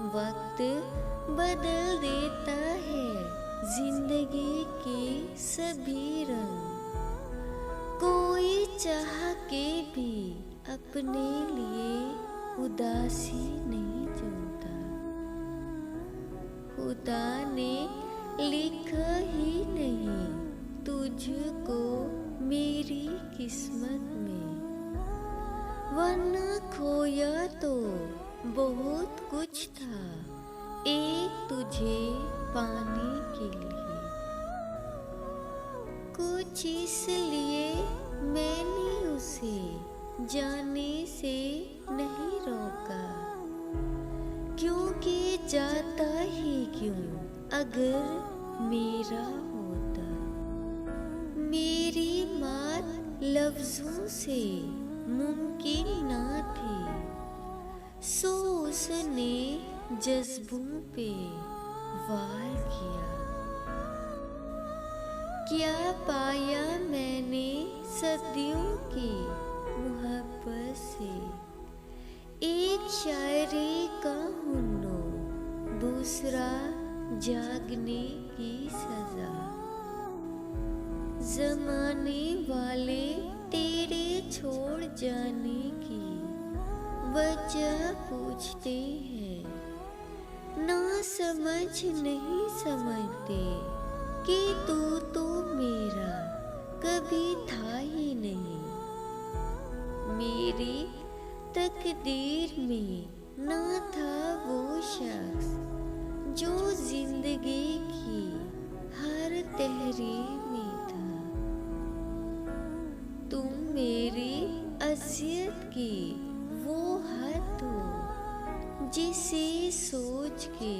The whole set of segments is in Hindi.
वक्त बदल देता है जिंदगी के सभी रंग। कोई चाह के भी अपने लिए उदासी नहीं चुनता। खुदा ने लिखा ही नहीं तुझको मेरी किस्मत में, वरना खोया तो बहुत कुछ था एक तुझे पाने के लिए। कुछ इसलिए मैंने उसे जाने से नहीं रोका, क्योंकि जाता ही क्यों अगर मेरा होता। मेरी बात लफ्जों से मुमकिन ना थी, सो उसने जज्बों पे वार किया। क्या पाया मैंने सदियों की मोहब्बत से, एक शायरी का हुन्नर, दूसरा जागने की सजा। जमाने वाले तेरे छोड़ जाने की वजह पूछते हैं, ना समझ नहीं समझते कि तू तो मेरा कभी था ही नहीं। मेरी तकदीर में ना था वो शख्स जो जिंदगी की हर तहरीर में था। तुम मेरी अज़ियत की वो हद हो जिसे सोच के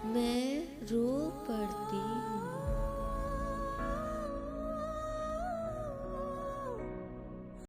मैं रो पड़ती